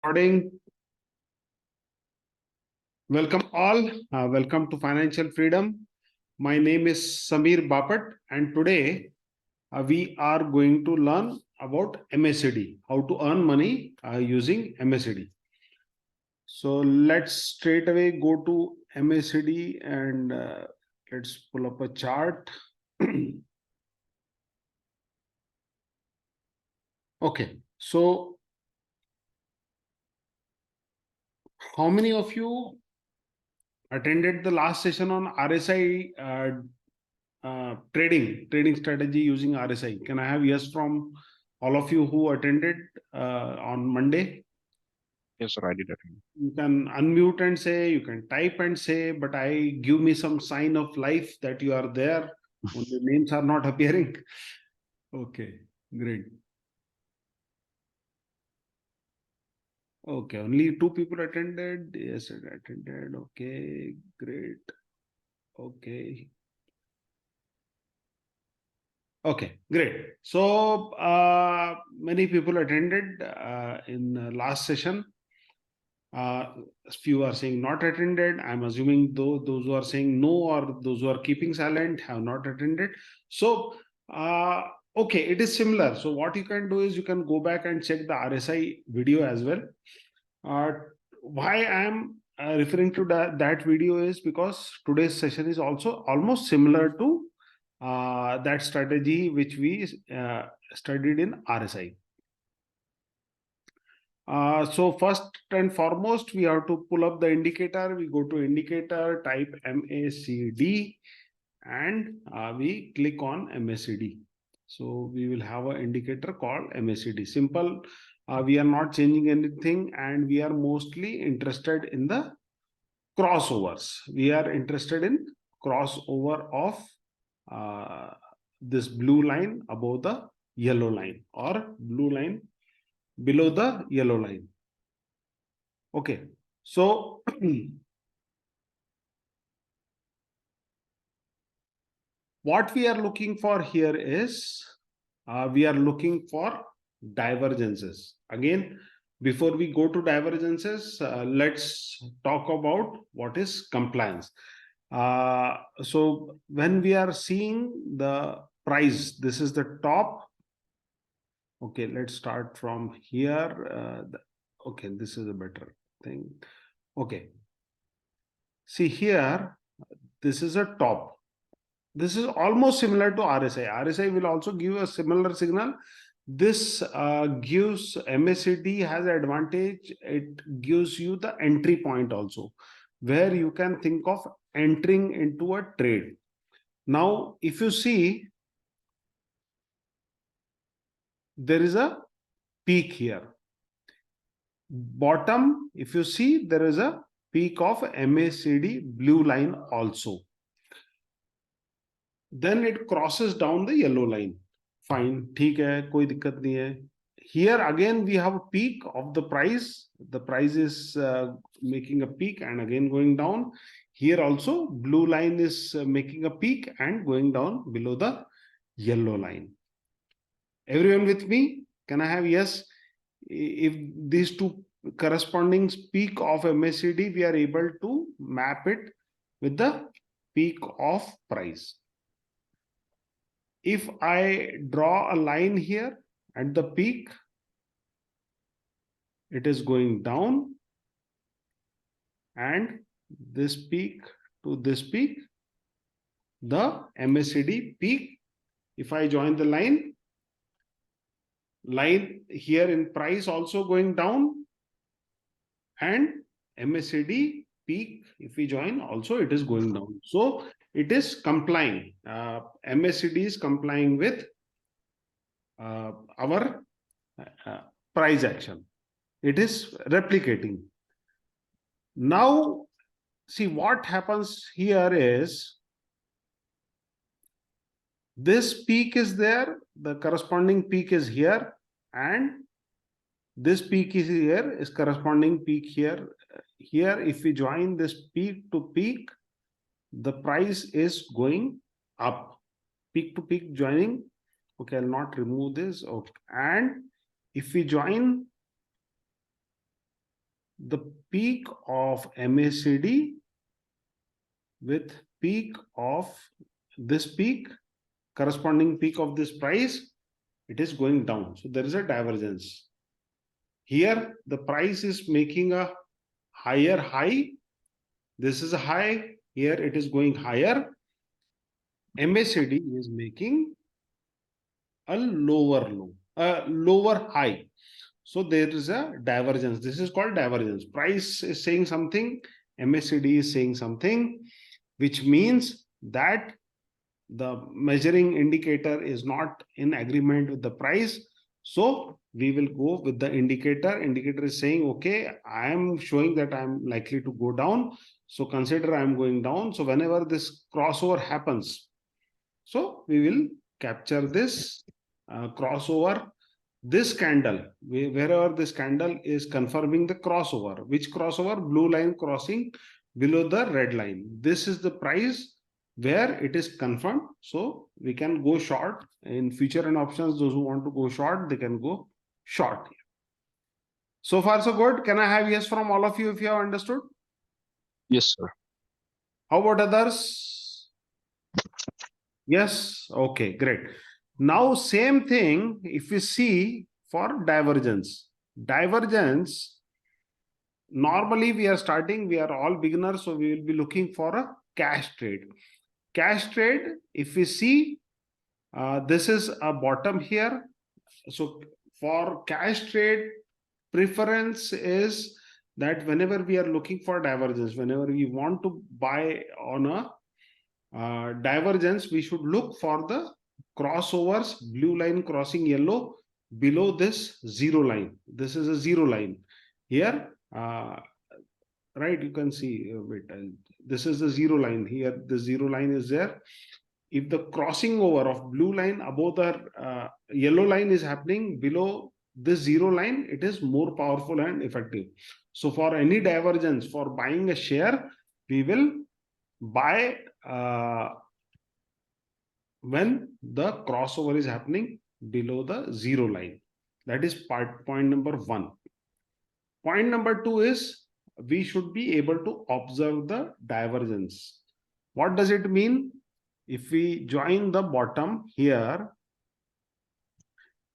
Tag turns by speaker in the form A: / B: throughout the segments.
A: Recording. Welcome all. Welcome to Financial Freedom. My name is Samir Bapat, and today we are going to learn about MACD, how to earn money using MACD. So let's straight away go to MACD and let's pull up a chart. Okay, so how many of you attended the last session on RSI trading strategy using RSI? Can I have yes from all of you who attended on Monday?
B: Yes, sir, I did attend.
A: You can unmute and say, you can type and say, but I give me some sign of life that you are there. Only names are not appearing. Okay, great. Okay, only 2 people attended. Yes, I attended. Okay, great. Okay. Okay, great. So many people attended in last session. Few are saying not attended. I'm assuming those who are saying no or those who are keeping silent have not attended. So okay, it is similar. So what you can do is you can go back and check the RSI video as well. Why I am referring to that video is because today's session is also almost similar to that strategy which we studied in RSI. So first and foremost, we have to pull up the indicator. We go to indicator, type MACD, and we click on MACD. So we will have an indicator called MACD. Simple. We are not changing anything, and we are mostly interested in the crossovers. We are interested in crossover of this blue line above the yellow line, or blue line below the yellow line. Okay, so what we are looking for here is we are looking for divergences. Again, before we go to divergences, let's talk about what is compliance. So when we are seeing the price, this is the top. Okay, let's start from here. Okay, this is a better thing. Okay, see here, this is a top. This is almost similar to RSI. RSI will also give a similar signal. This gives MACD has advantage. It gives you the entry point also, where you can think of entering into a trade. Now, if you see, there is a peak here. Bottom, if you see, there is a peak of MACD blue line also. Then it crosses down the yellow line. Fine, ठीक है, कोई दिक्कत नहीं है. Here again we have a peak of the price. The price is making a peak and again going down. Here also blue line is making a peak and going down below the yellow line. Everyone with me? Can I have yes? If these two corresponding peak of MACD, we are able to map it with the peak of price. If I draw a line here at the peak, it is going down, and this peak to this peak, the MACD peak. If I join the line here in price also going down, and MACD peak, if we join also, it is going down. So it is complying. MACD is complying with our price action. It is replicating. Now, see what happens here is this peak is there, the corresponding peak is here, and this peak is here, is corresponding peak here. Here, if we join this peak to peak, the price is going up. Peak to peak joining. Okay, I'll not remove this. Okay, and if we join the peak of MACD with peak of this peak, corresponding peak of this price, it is going down. So there is a divergence. Here, the price is making a higher high. This is a high. Here, it is going higher. MACD is making a lower low, a lower high. So there is a divergence. This is called divergence. Price is saying something, MACD is saying something, which means that the measuring indicator is not in agreement with the price. So we will go with the indicator. Indicator is saying, okay, I am showing that I am likely to go down. So consider I am going down. So whenever this crossover happens, so we will capture this crossover, this candle, wherever this candle is confirming the crossover. Which crossover? Blue line crossing below the red line. This is the price where it is confirmed. So we can go short in future and options. Those who want to go short, they can go short. So far, so good. Can I have yes from all of you if you have understood?
B: Yes, sir.
A: How about others? Yes. Okay, great. Now, same thing if we see for divergence. Divergence, normally we are starting, we are all beginners, so we will be looking for a cash trade. Cash trade, if we see, this is a bottom here. So for cash trade, preference is that whenever we are looking for divergence, whenever we want to buy on a divergence, we should look for the crossovers, blue line crossing yellow below this zero line. This is a zero line here, right? You can see, wait, this is the zero line here. The zero line is there. If the crossing over of blue line above the yellow line is happening below this zero line, it is more powerful and effective. So for any divergence, for buying a share, we will buy when the crossover is happening below the zero line. That is point number 1. Point number 2 is we should be able to observe the divergence. What does it mean? If we join the bottom here,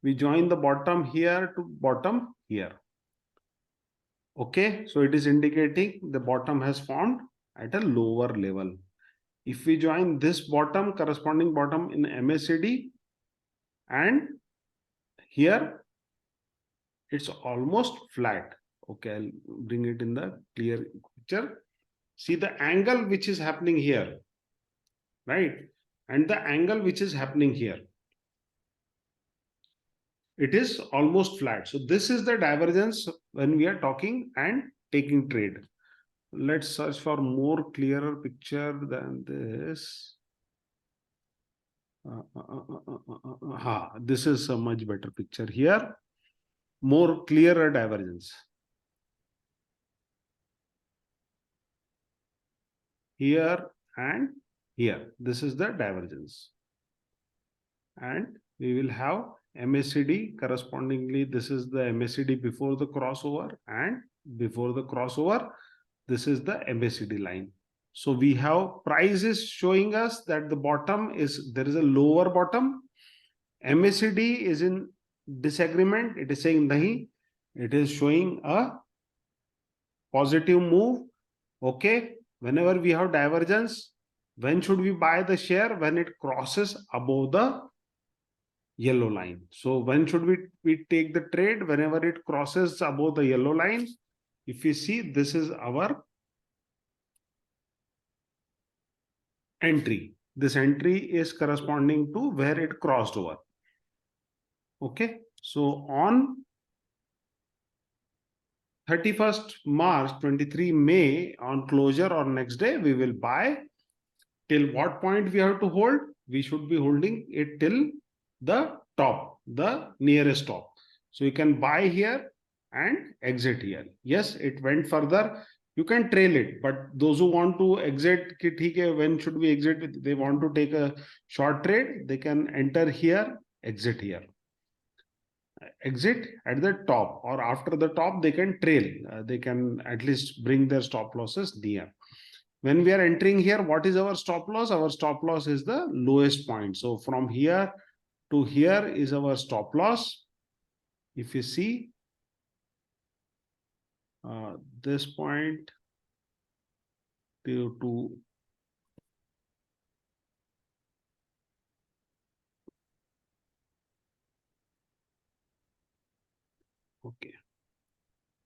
A: we join the bottom here to bottom here. Okay, so it is indicating the bottom has formed at a lower level. If we join this bottom, corresponding bottom in MACD, and here it's almost flat. Okay, I'll bring it in the clear picture. See the angle which is happening here, right? And the angle which is happening here. It is almost flat. So this is the divergence when we are talking and taking trade. Let's search for more clearer picture than this. This is a much better picture here. More clearer divergence. Here and here. This is the divergence. And we will have MACD correspondingly. This is the MACD before the crossover, and before the crossover, this is the MACD line. So we have prices showing us that the bottom is, there is a lower bottom. MACD is in disagreement. It is saying nahi. It is showing a positive move. Okay. Whenever we have divergence, when should we buy the share? When it crosses above the yellow line. So when should we take the trade? Whenever it crosses above the yellow line. If you see, this is our entry. This entry is corresponding to where it crossed over. Okay. So on 31st March, 23 May, on closure or next day, we will buy. Till what point we have to hold? We should be holding it till the top, the nearest top. So you can buy here and exit here. Yes, it went further. You can trail it, but those who want to exit, when should we exit? They want to take a short trade, they can enter here, exit here. exit at the top, or after the top they can trail, they can at least bring their stop losses near. When we are entering here, what is our stop loss? Our stop loss is the lowest point. So from here to here is our stop loss. If you see this point to okay,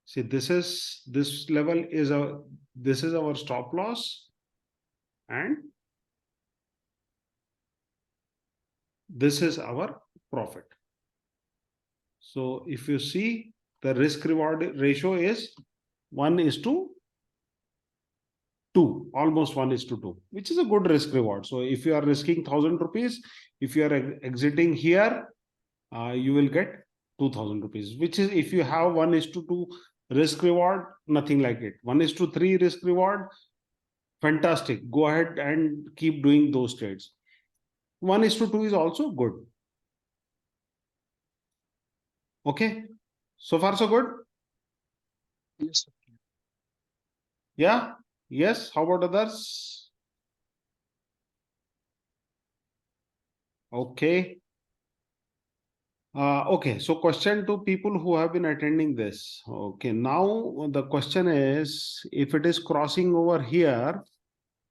A: see, this level is this is our stop loss, and this is our profit. So if you see, the risk reward ratio is 1:2, almost 1:2, which is a good risk reward. So if you are risking 1,000 rupees, if you are exiting here, you will get 2,000 rupees, which is, if you have 1:2 risk reward, nothing like it. 1:3 risk reward, fantastic. Go ahead and keep doing those trades. 1:2 is also good. Okay, so far so good.
B: Yes, sir.
A: Yeah. Yes. How about others? Okay. Okay, so question to people who have been attending this. Okay, now the question is, if it is crossing over here,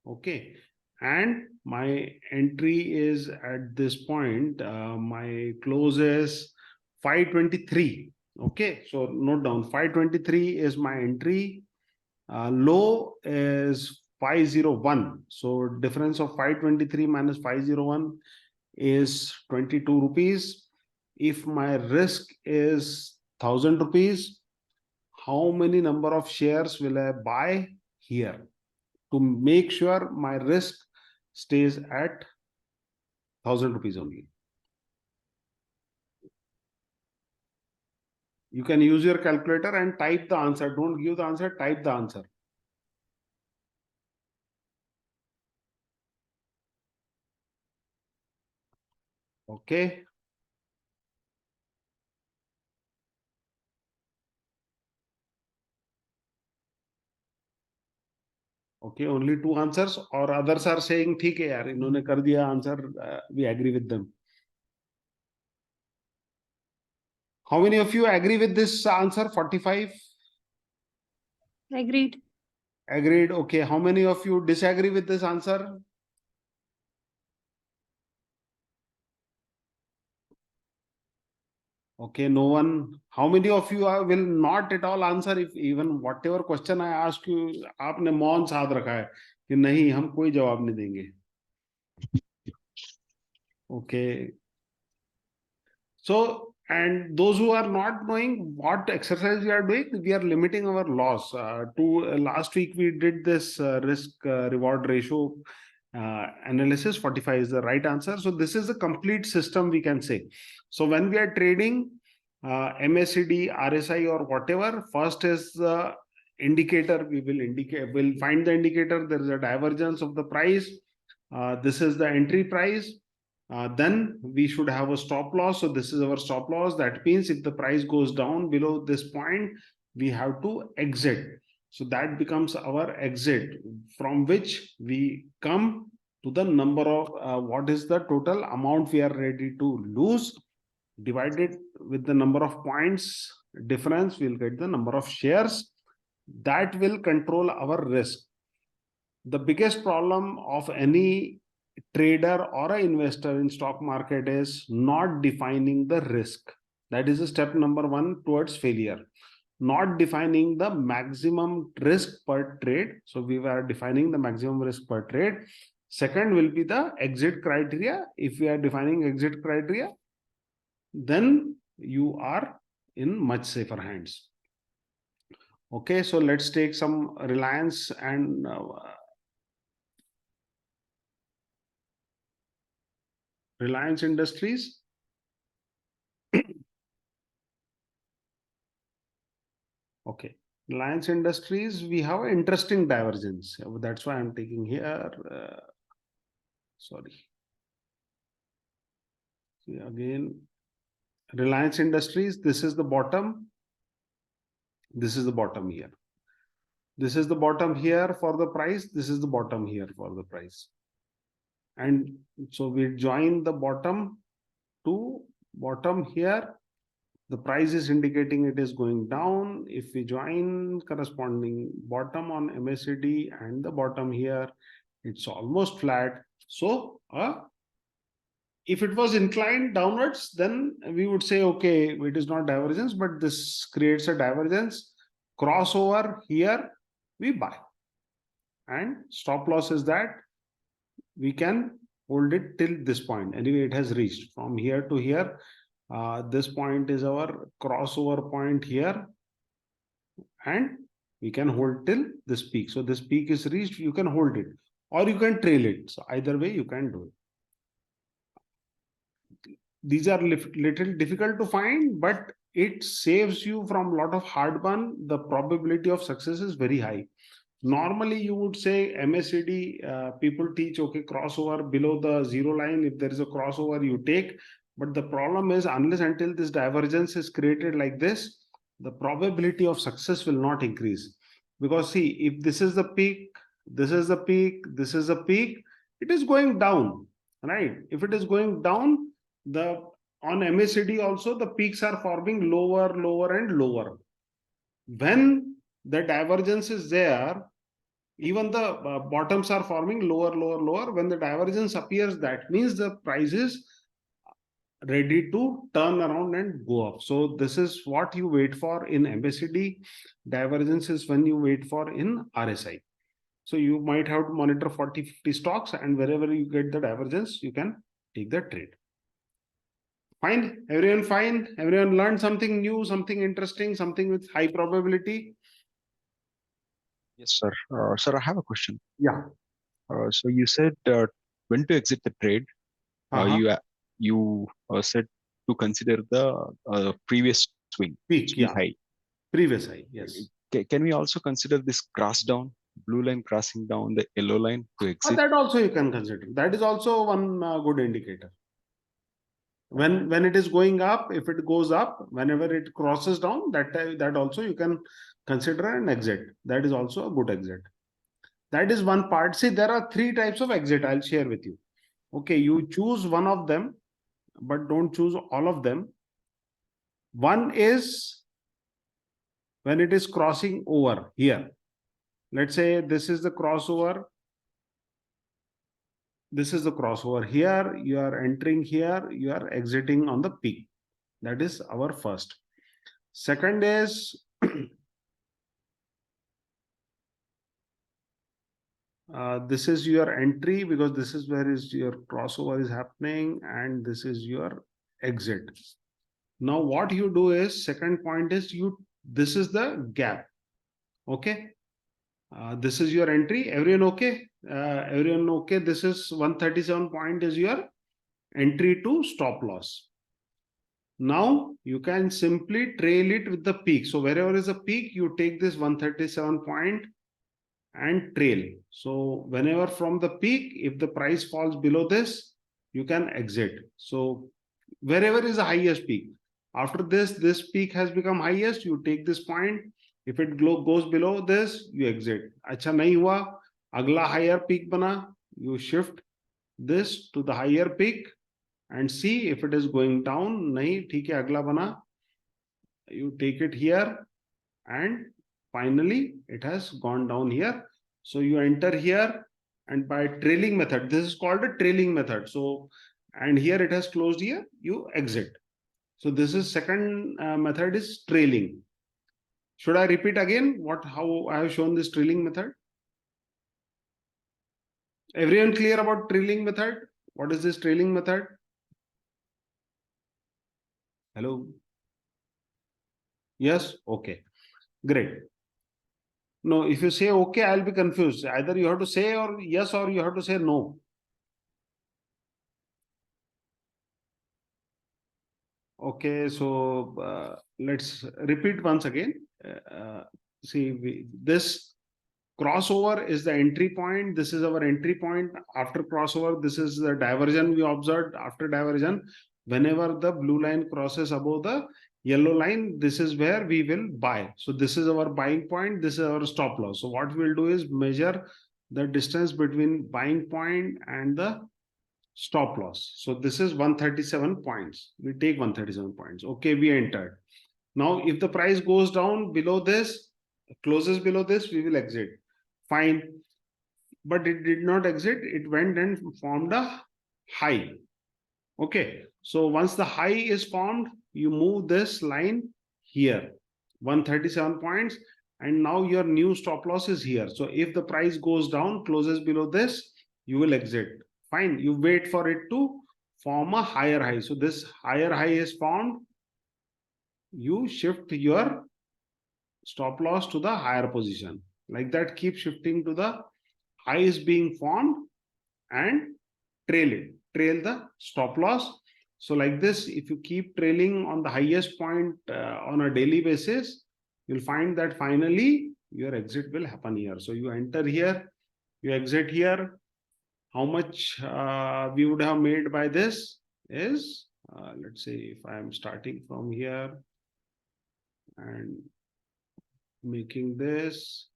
A: okay, and my entry is at this point, my close is 523. Okay, so note down, 523 is my entry, low is 501. So difference of 523 minus 501 is 22 rupees. If my risk is 1,000 rupees, how many number of shares will I buy here to make sure my risk stays at 1,000 rupees only? You can use your calculator and type the answer. Don't give the answer, type the answer. Okay. Okay, only two answers, or others are saying, ठीक है यार, इन्होंने कर दिया answer, we agree with them. How many of you agree with this answer? 45?
C: Agreed.
A: Agreed. Okay. How many of you disagree with this answer? Okay, no one. How many of you will not at all answer if even whatever question I ask you, आपने मौन साध रखा है कि नहीं, हम कोई जवाब नहीं देंगे. Okay. So, and those who are not knowing what exercise we are doing, we are limiting our loss. Last week we did this risk reward ratio analysis. 45 is the right answer. So this is a complete system, we can say. So when we are trading MACD, RSI, or whatever, first is the indicator. We'll find the indicator. There is a divergence of the price. This is the entry price. Then we should have a stop loss. So this is our stop loss. That means if the price goes down below this point, we have to exit. So that becomes our exit, from which we come to the number of what is the total amount we are ready to lose, divided with the number of points difference, we'll get the number of shares. That will control our risk. The biggest problem of any trader or an investor in stock market is not defining the risk. That is step number one towards failure. Not defining the maximum risk per trade. So we were defining the maximum risk per trade. Second will be the exit criteria. If we are defining exit criteria, then you are in much safer hands. Okay, so let's take some Reliance and Reliance Industries. Okay, Reliance Industries, we have an interesting divergence. That's why I'm taking here. Sorry. See, again, Reliance Industries, this is the bottom. This is the bottom here. This is the bottom here for the price. This is the bottom here for the price. And so we join the bottom to bottom here. The price is indicating it is going down. If we join corresponding bottom on MACD and the bottom here, it's almost flat. So if it was inclined downwards, then we would say, okay, it is not divergence, but this creates a divergence. Crossover here, we buy. And stop loss is that we can hold it till this point. Anyway, it has reached from here to here. This point is our crossover point here. And we can hold till this peak. So this peak is reached, you can hold it. Or you can trail it. So either way, you can do it. These are little difficult to find, but it saves you from a lot of heartburn. The probability of success is very high. Normally, you would say MACD, people teach, okay, crossover below the zero line. If there is a crossover, you take. But the problem is, unless until this divergence is created like this, the probability of success will not increase. Because see, if this is the peak, this is the peak, this is the peak, it is going down, right? If it is going down, the on MACD also the peaks are forming lower, lower, and lower. When the divergence is there, even the bottoms are forming lower, lower, lower. When the divergence appears, that means the price is ready to turn around and go up. So this is what you wait for in MACD. Divergence is when you wait for in RSI. So you might have to monitor 40, 50 stocks, and wherever you get the divergence, you can take the trade. Fine? Everyone fine? Everyone learned something new, something interesting, something with high probability?
B: Yes, sir. Sir, I have a question.
A: Yeah.
B: So you said when to exit the trade. You said to consider the previous swing
A: Peak, yeah.
B: high.
A: Previous high, yes.
B: Can we also consider this cross down, blue line crossing down the yellow line to exit?
A: That also you can consider. That is also one good indicator. When it is going up, if it goes up, whenever it crosses down, that also you can consider an exit. That is also a good exit. That is one part. See, there are 3 types of exit I'll share with you. Okay, you choose one of them, but don't choose all of them. One is when it is crossing over here. Let's say this is the crossover. This is the crossover here. You are entering here. You are exiting on the peak. That is our first. Second is this is your entry, because this is where is your crossover is happening, and this is your exit. Now what you do is, second point is, this is the gap. Okay, this is your entry. Everyone okay? Everyone okay? This is 137 point is your entry to stop loss. Now you can simply trail it with the peak. So wherever is a peak, you take this 137 point and trail. So whenever from the peak, if the price falls below this, you can exit. So wherever is the highest peak, after this peak has become highest, you take this point. If it goes below this, you exit. अच्छा नहीं हुआ, अगला higher peak बना, you shift this to the higher peak and see if it is going down. नहीं, ठीक है, अगला बना, you take it here, and finally it has gone down here. So you enter here, and by trailing method, this is called a trailing method. So, and here it has closed here, you exit. So this is second method is trailing. Should I repeat again how I have shown this trailing method? Everyone clear about trailing method? What is this trailing method? Hello? Yes? Okay. Great. No, if you say okay, I'll be confused. Either you have to say or yes, or you have to say no. Okay, so let's repeat once again. See, this crossover is the entry point. This is our entry point. After crossover, this is the diversion we observed. After diversion, Whenever the blue line crosses above the yellow line, this is where we will buy. So this is our buying point, this is our stop loss. So what we'll do is measure the distance between buying point and the stop loss. So this is 137 points. We take 137 points. Okay, we entered. Now, if the price goes down below this, closes below this, we will exit. Fine. But it did not exit. It went and formed a high. Okay. So once the high is formed, you move this line here, 137 points. And now your new stop loss is here. So if the price goes down, closes below this, you will exit. Fine. You wait for it to form a higher high. So this higher high is formed. You shift your stop loss to the higher position. Like that, keep shifting to the high is being formed and trail it. Trail the stop loss. So like this, if you keep trailing on the highest point on a daily basis, you'll find that finally your exit will happen here. So you enter here, you exit here. How much we would have made by this is, let's say if I am starting from here and making this,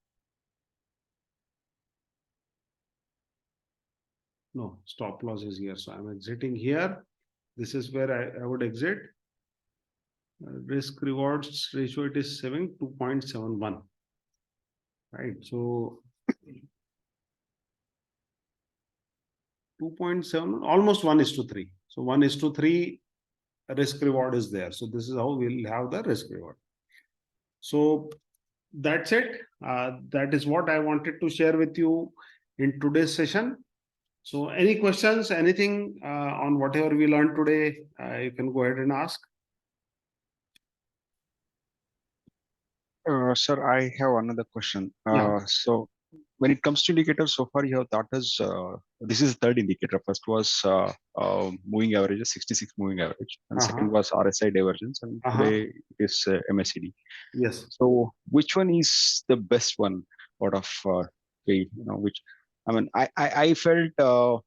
A: no, stop loss is here. So I'm exiting here. This is where I would exit. Risk rewards ratio, it is 2.71. Right. So 2.7, almost 1:3. So 1:3 risk reward is there. So this is how we'll have the risk reward. So that's it. That is what I wanted to share with you in today's session. So any questions, anything on whatever we learned today, you can go ahead and ask.
B: Sir, I have another question.
A: Yeah.
B: So when it comes to indicators, so far you have taught us, this is the third indicator. First was moving average, 66 moving average, and second was RSI divergence, and today it is MACD.
A: Yes.
B: So which one is the best one out of three? You know, which, I mean, I felt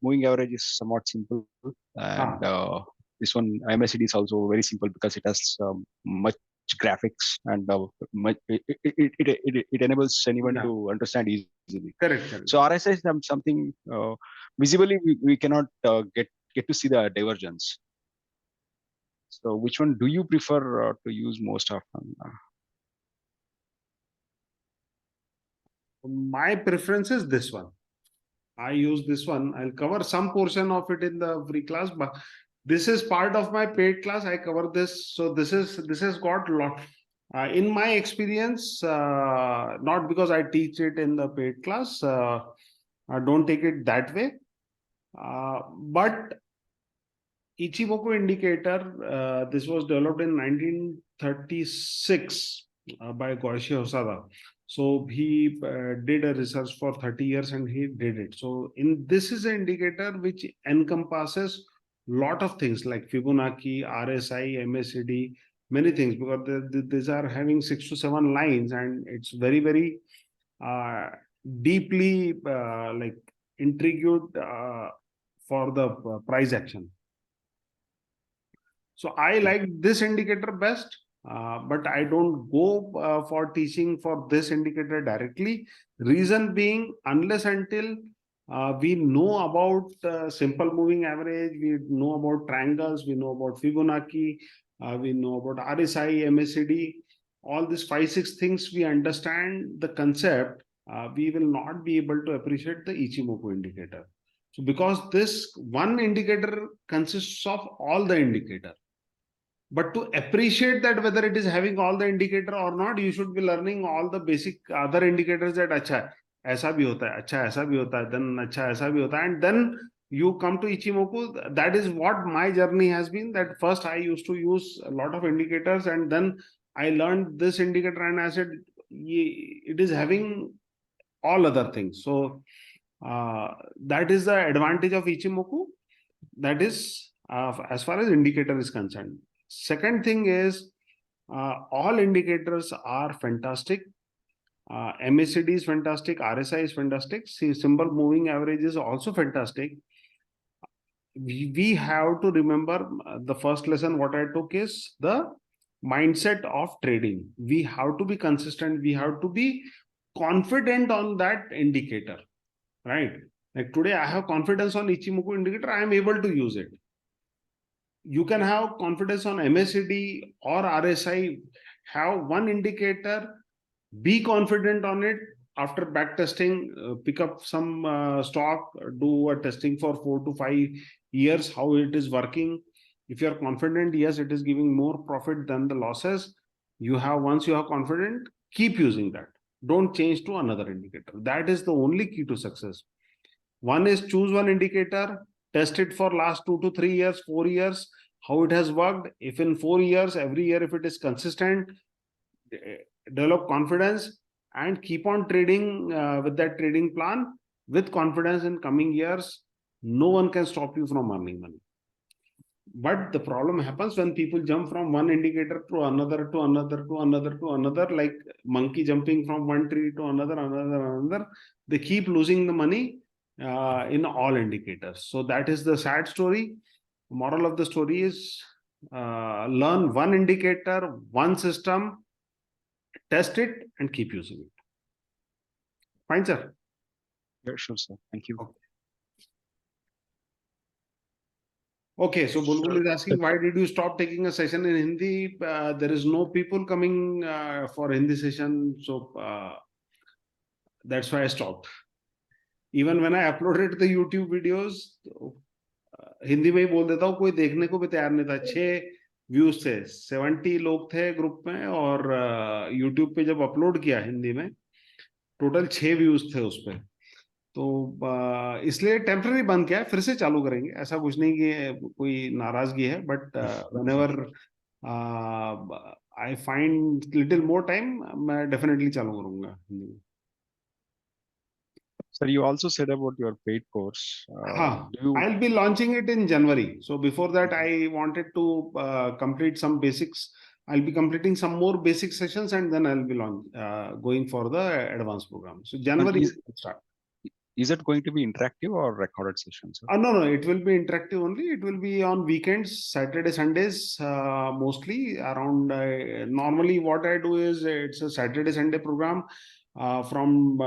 B: moving average is somewhat simple, and this one MACD is also very simple because it has much graphics and it enables anyone to understand easily.
A: Correct.
B: So RSI is something visibly we cannot get to see the divergence. So which one do you prefer to use most often?
A: My preference is this one. I use this one. I'll cover some portion of it in the free class, but this is part of my paid class. I cover this. So this has got a lot. In my experience, not because I teach it in the paid class, I don't take it that way. But Ichimoku indicator, this was developed in 1936 by Goichi Hosada. So he did a research for 30 years and he did it. So this is an indicator which encompasses lot of things like Fibonacci, RSI, MACD, many things, because these are having 6 to 7 lines and it's very, very deeply like intrigued for the price action. So I like this indicator best, but I don't go for teaching for this indicator directly. Reason being, unless until we know about simple moving average, we know about triangles, we know about Fibonacci, we know about RSI, MACD, all these 5-6 things we understand the concept, we will not be able to appreciate the Ichimoku indicator. So because this one indicator consists of all the indicator. But to appreciate that whether it is having all the indicator or not, you should be learning all the basic other indicators that अच्छा ऐसा भी होता है, अच्छा ऐसा भी होता है, then अच्छा ऐसा भी होता है, and then you come to Ichimoku. That is what my journey has been. That first I used to use a lot of indicators, and then I learned this indicator, and I said it is having all other things. So that is the advantage of Ichimoku. That is as far as indicator is concerned. Second thing is all indicators are fantastic. MACD is fantastic. RSI is fantastic. See, simple moving average is also fantastic. we have to remember the first lesson what I took is the mindset of trading. We have to be consistent. We have to be confident on that indicator, right? Like today, I have confidence on Ichimoku indicator. I am able to use it. You can have confidence on MACD or RSI. Have one indicator, be confident on it. After back testing, pick up some stock, do a testing for 4 to 5 years, how it is working. If you are confident, yes, it is giving more profit than the losses. Once you are confident, keep using that. Don't change to another indicator. That is the only key to success. One is choose one indicator, test it for last 2 to 3 years, 4 years, how it has worked. If in 4 years, every year, if it is consistent, develop confidence and keep on trading with that trading plan with confidence in coming years. No one can stop you from earning money. But the problem happens when people jump from one indicator to another, to another, to another, to another, like monkey jumping from one tree to another, another. They keep losing the money in all indicators. So that is the sad story. Moral of the story is learn one indicator, one system, test it, and keep using it. Fine, sir.
B: Yeah, sure, sir. Thank you.
A: Okay, so Bulbul is asking, why did you stop taking a session in Hindi? There is no people coming for Hindi session, so that's why I stopped. Even when I uploaded the YouTube videos, Hindi में ही बोल देता हूँ, कोई देखने को भी तैयार नहीं था. 6 व्यूज थे, 70 लोग थे ग्रुप में, और यूट्यूब पे जब अपलोड किया हिंदी में, टोटल 6 व्यूज थे उस पर. तो इसलिए टेम्पररी बंद किया है, फिर से चालू करेंगे. ऐसा कुछ नहीं कि कोई नाराजगी है, but whenever I find little more time, मैं डेफिनेटली चालू करूंगा हिंदी में.
B: Sir, you also said about your paid course.
A: हाँ,
B: Do you?
A: I'll be launching it in January. So before that, I wanted to complete some basics. I'll be completing some more basic sessions, and then I'll be going for the advanced program. So January will start.
B: Is it going to be interactive or recorded sessions?
A: No, it will be interactive only. It will be on weekends, Saturday, Sundays, mostly around. Normally, what I do is it's a Saturday, Sunday program. From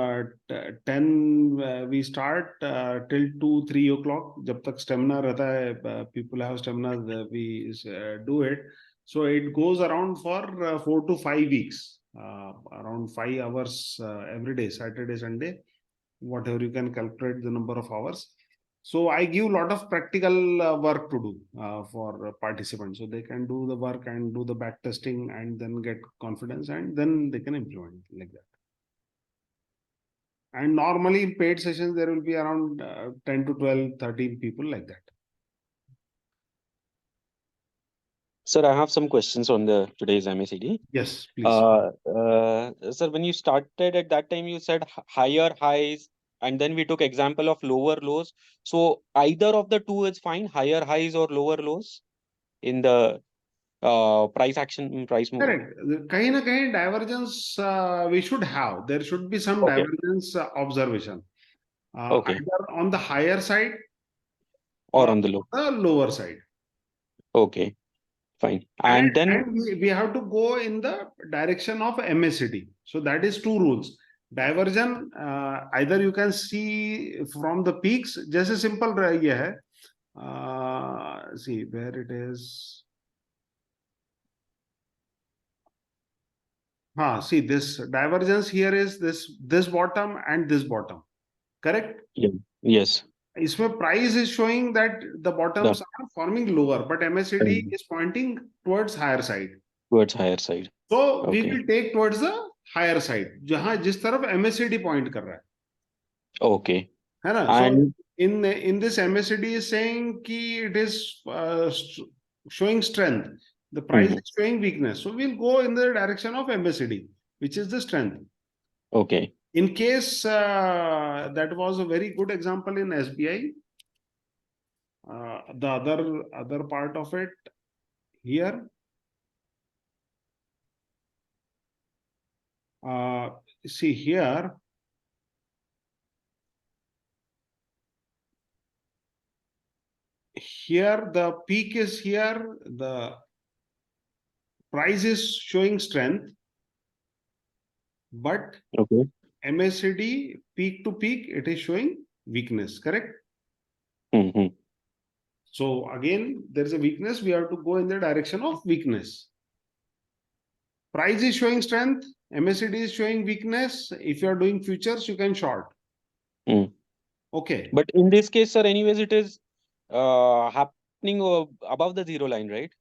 A: 10 we start till 2, 3 o'clock. जब तक stamina रहता है, people have stamina, we do it. So it goes around for 4 to 5 weeks, around 5 hours every day, Saturday, Sunday, whatever you can calculate the number of hours. So I give a lot of practical work to do for participants, so they can do the work and do the back testing and then get confidence, and then they can implement like that. And normally in paid sessions, there will be around 10 to 12, 13 people like that.
C: Sir, I have some questions on the today's MACD.
A: Yes, please.
C: Sir, when you started at that time, you said higher highs, and then we took example of lower lows. So either of the two is fine, higher highs or lower lows in the price action, price move.
A: Correct. Kahin na kahin divergence we should have. There should be some
C: Okay.
A: divergence observation.
C: Okay.
A: Either on the higher side
C: Or on the low.
A: the lower side.
C: Okay, fine. And then
A: And we have to go in the direction of MACD. So that is two rules. Diversion, either you can see from the peaks, just a simple ये है. See where it is. See this divergence here is this bottom and this bottom, correct?
C: yeah, yes,
A: इसमें price is showing that the bottoms are forming lower, but MACD is pointing towards higher side.
C: towards higher side.
A: So we
C: Okay.
A: will take towards the higher side, जहां जिस तरफ MACD point कर रहा है.
C: Okay.
A: है ना?
C: And
A: So in this MACD is saying कि it is showing strength. The price is showing weakness. So we'll go in the direction of MACD, which is the strength.
C: okay.
A: In case that was a very good example in SBI. The other part of it here. See here. here the peak is here, the price is showing strength, but
C: Okay.
A: MACD peak to peak, it is showing weakness, correct?
C: Hmm.
A: So again, there is a weakness, we have to go in the direction of weakness. Price is showing strength, MACD is showing weakness. If you are doing futures, you can short.
C: Mm.
A: Okay.
C: But in this case, sir, anyways, it is happening above the zero line, right?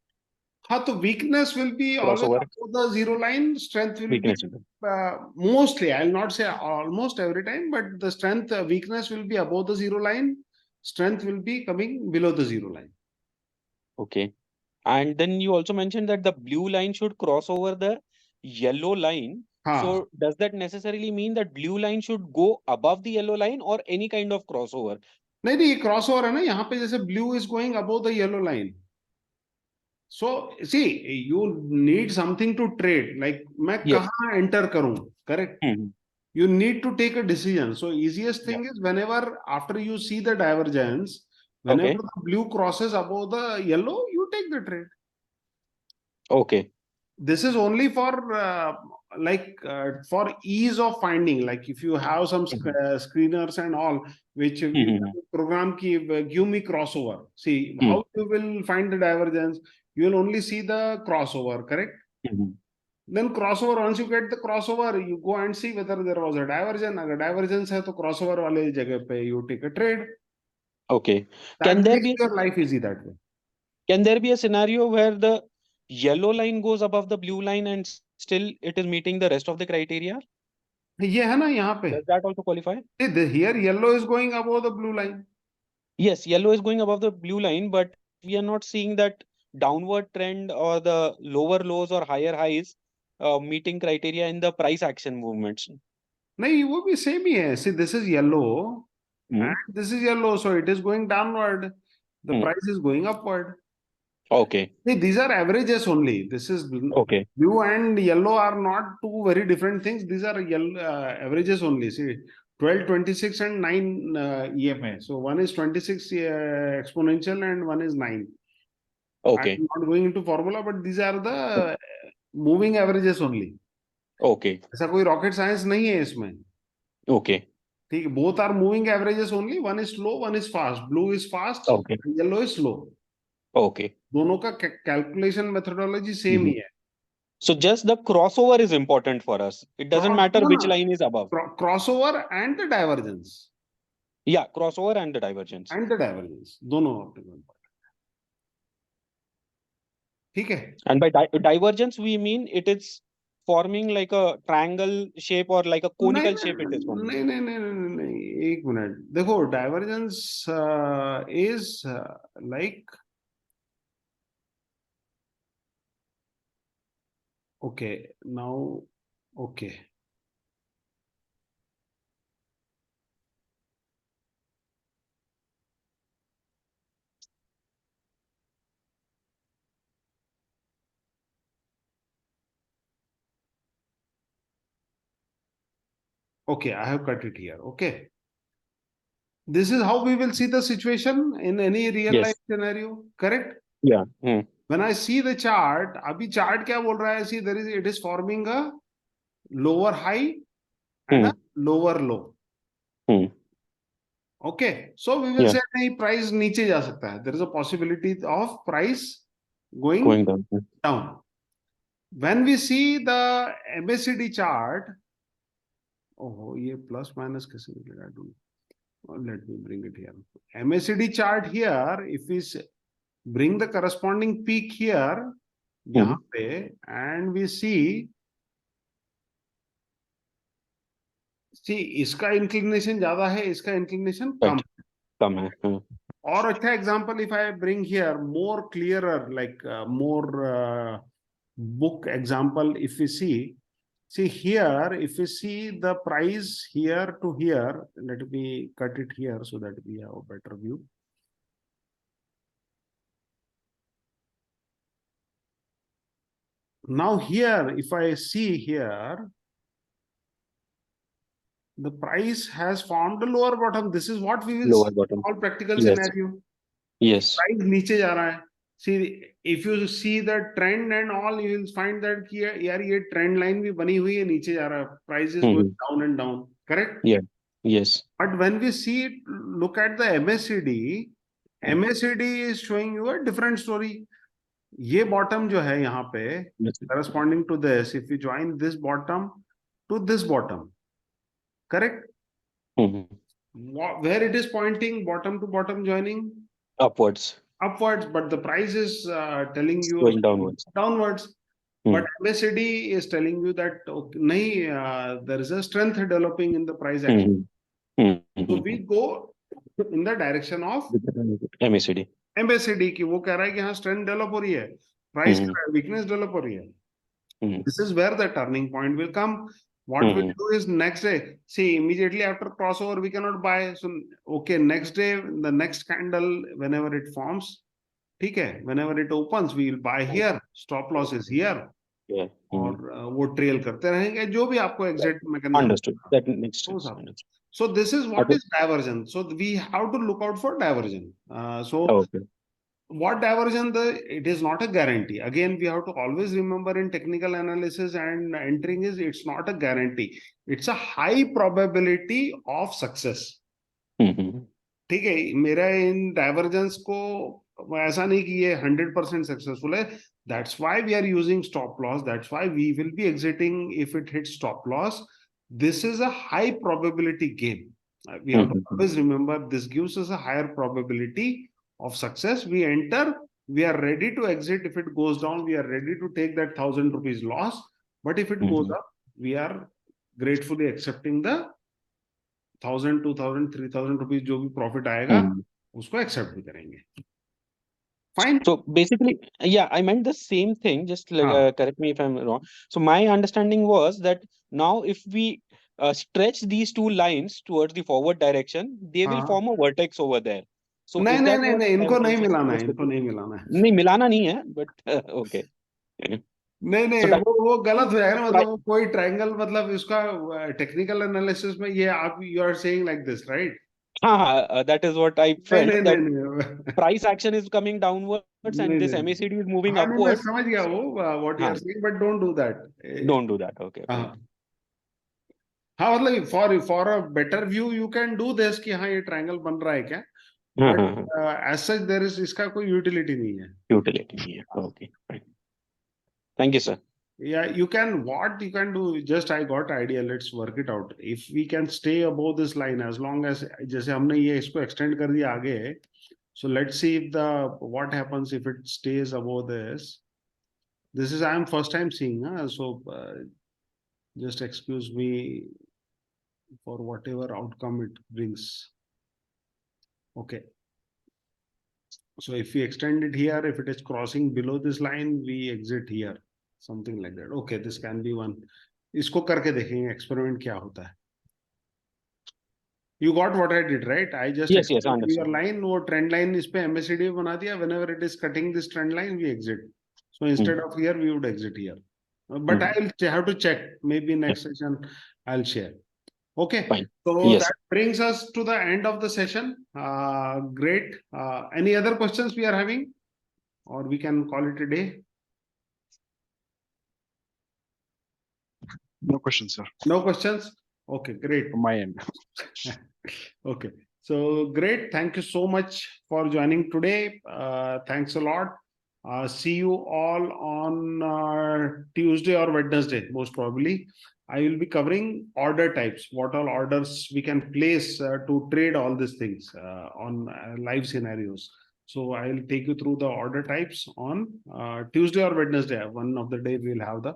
A: हाँ, तो weakness will be always
C: Crossover
A: above the zero line. Strength will be
C: weakness.
A: mostly, I'll not say almost every time, but the strength, weakness will be above the zero line. Strength will be coming below the zero line.
C: Okay. And then you also mentioned that the blue line should cross over the yellow line.
A: हाँ,
C: So does that necessarily mean that blue line should go above the yellow line or any kind of crossover?
A: नहीं नहीं, ये cross over है ना, यहाँ पे जैसे blue is going above the yellow line. So see, you need something to trade. Like मैं
C: Yes.
A: कहाँ enter करूँ, correct?
C: Hmm.
A: You need to take a decision. So easiest
C: Yeah.
A: thing is whenever after you see the divergence,
C: Okay.
A: whenever the blue crosses above the yellow, you take the trade.
C: Okay.
A: This is only for for ease of finding. Like if you have some
C: Mhm.
A: screeners and all, which you
C: Mhm.
A: program ki give me crossover. See
C: Mhm.
A: how you will find the divergence. You will only see the crossover, correct?
C: Mhm.
A: Then crossover, once you get the crossover, you go and see whether there was a divergence. अगर divergence है तो crossover वाले जगह पे you take a trade.
C: Okay. Can
A: That
C: there
A: makes
C: be
A: your life easy that way.
C: a scenario where the yellow line goes above the blue line and still it is meeting the rest of the criteria?
A: ये है ना यहाँ पे.
C: Does that also qualify?
A: Here yellow is going above the blue line.
C: Yes, yellow is going above the blue line, but we are not seeing that downward trend or the lower lows or higher highs meeting criteria in the price action movements.
A: नहीं, वो भी same ही है. See, this is yellow
C: Hmm.
A: and this is yellow, so it is going downward. The
C: Hmm.
A: price is going upward.
C: Okay.
A: See, these are averages only. This is
C: Okay.
A: blue and yellow are not two very different things. These are yellow, averages only. See, 12, 26 and 9 EMA. So one is 26 exponential and one is 9.
C: Okay.
A: I'm not going into formula, but these are the moving averages only.
C: Okay.
A: ऐसा कोई rocket science नहीं है इसमें.
C: Okay.
A: ठीक है, both are moving averages only. One is slow, one is fast. Blue is fast,
C: Okay.
A: yellow is slow.
C: Okay.
A: दोनों का calculation methodology same ही
C: Mhm.
A: है.
C: So just the crossover is important for us. It doesn't matter
A: No,
C: which
A: no,
C: line is above.
A: crossover and the divergence.
C: Yeah, crossover and the divergence.
A: And the divergence. दोनों अपने को important. ठीक है.
C: And by divergence, we mean it is forming like a triangle shape or like a
A: नहीं
C: conical shape it is
A: नहीं
C: forming.
A: नहीं नहीं नहीं नहीं नहीं, एक मिनट देखो. Divergence is like, okay now, okay okay, I have cut it here. Okay, this is how we will see the situation in any real life
C: Yes.
A: scenario, correct?
C: Yeah. Hmm.
A: When I see the chart, अभी chart क्या बोल रहा है? See, it is forming a lower high and
C: Hmm.
A: a lower low.
C: Hmm.
A: Okay, so we will
C: Yeah.
A: say नहीं, price नीचे जा सकता है. There is a possibility of price going
C: Going down.
A: down. When we see the MACD chart, oh, ये plus minus कैसे मिलेगा? I don't know. Let me bring it here. MACD chart here, if we bring the corresponding peak here, यहाँ पे, and we see इसका inclination ज्यादा है, इसका inclination come.
C: Right. Come here.
A: और अच्छा example, if I bring here more clearer, like more book example, if we see here, if we see the price here to here, let me cut it here so that we have a better view. Now here, if I see here, the price has formed a lower bottom. This is what we will see
C: Lower bottom.
A: in all practical
C: Yes.
A: scenario.
C: Yes.
A: Price नीचे जा रहा है. See, if you see the trend and all, you will find that कि यार ये trend line भी बनी हुई है, नीचे जा रहा है, price is going down and down, correct.
C: Yeah. Yes.
A: But when we see it, look at the MACD, MACD is showing you a different story. ये bottom जो है यहाँ पे, corresponding to this, if you join this bottom to this bottom, correct? Where it is pointing, bottom to bottom joining?
C: Upwards.
A: Upwards, but the price is telling you
C: Going downwards.
A: Downwards. But MACD is telling you that okay, nahi, there is a strength developing in the price action. So we go in the direction of
C: MACD.
A: MACD की वो कह रहा है कि हाँ strength develop हो रही है, price कह रहा है weakness develop हो रही है. This is where the turning point will come. What we'll do is next day, see, immediately after crossover we cannot buy. So okay, next day, the next candle, whenever it forms, ठीक है, whenever it opens, we will buy here. Stop loss is here.
C: Yeah.
A: और वो trail करते रहेंगे, जो भी आपको exit mechanism.
C: Understood. That makes sense.
A: So this is what is divergence. So we have to look out for divergence.
C: Okay.
A: What divergence? It is not a guarantee. Again, we have to always remember in technical analysis and entering is it's not a guarantee. It's a high probability of success. ठीक है, मेरा इन divergence को ऐसा नहीं कि ये 100% successful है. That's why we are using stop loss. That's why we will be exiting if it hits stop loss. This is a high probability game. We have to always remember this gives us a higher probability of success. We enter, we are ready to exit. If it goes down, we are ready to take that 1,000 rupees loss. But if it goes up, we are gratefully accepting the 1,000, 2,000, 3,000 rupees जो भी profit आएगा उसको accept भी करेंगे. Fine.
C: So basically, yeah, I meant the same thing. Just correct me if I'm wrong. So my understanding was that now if we stretch these two lines towards the forward direction, they will form a vertex over there. So
A: नहीं
C: is
A: नहीं
C: that
A: नहीं
C: what
A: नहीं, इनको नहीं
C: divergence is
A: मिलाना है,
C: supposed to
A: इनको
C: be?
A: नहीं मिलाना है.
C: नहीं मिलाना नहीं है, but okay.
A: नहीं नहीं,
C: So that-
A: वो गलत हो जाएगा ना. मतलब वो कोई ट्रायंगल, मतलब इसका टेक्निकल एनालिसिस में ये आप you are saying like this, right?
C: that is what I felt.
A: नहीं
C: That
A: नहीं नहीं
C: price action is coming downwards and
A: नहीं
C: this
A: नहीं.
C: MACD is moving
A: हाँ नहीं, मैं
C: upwards.
A: समझ गया वो what you are saying, but don't do that.
C: Don't do that. Okay.
A: हाँ
C: Fine.
A: हाँ, मतलब for a better view you can do this कि हाँ ये ट्रायंगल बन रहा है क्या, but as such there is, इसका कोई यूटिलिटी नहीं है.
C: Utility. Yeah. Okay. Fine. Thank you, sir.
A: Yeah, you can, what you can do, just I got idea, let's work it out. If we can stay above this line, as long as, जैसे हमने ये इसको extend कर दिया आगे, so let's see if the, what happens if it stays above this. This is, I am first time seeing, so just excuse me for whatever outcome it brings. Okay. So if we extend it here, if it is crossing below this line, we exit here. Something like that. Okay, this can be one. इसको करके देखेंगे experiment क्या होता है. You got what I did, right? I just
C: Yes,
A: extended your
C: understood.
A: line, वो trend line इस पे MACD बना दिया. Whenever it is cutting this trend line, we exit. So instead of here, we would exit here. But I'll have to check. Maybe next session I'll share. Okay.
C: Fine.
A: So
C: Yes.
A: that brings us to the end of the session. Great. Any other questions we are having, or we can call it a day?
B: No questions, sir.
A: No questions. Okay, great.
B: From my end.
A: Okay, so great. Thank you so much for joining today. Thanks a lot. See you all on Tuesday or Wednesday, most probably. I will be covering order types, what all orders we can place to trade all these things on live scenarios. So I will take you through the order types on Tuesday or Wednesday. One of the day we will have the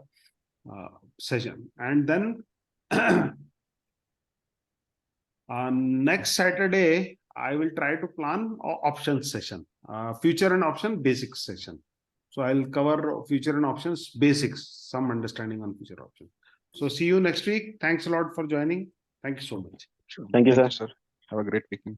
A: session, and then next Saturday I will try to plan options session, future and option basics session. So I'll cover future and options basics, some understanding on future options. So see you next week. Thanks a lot for joining. Thank you so much.
B: Sure.
C: Thank you, sir.
B: Have a great weekend.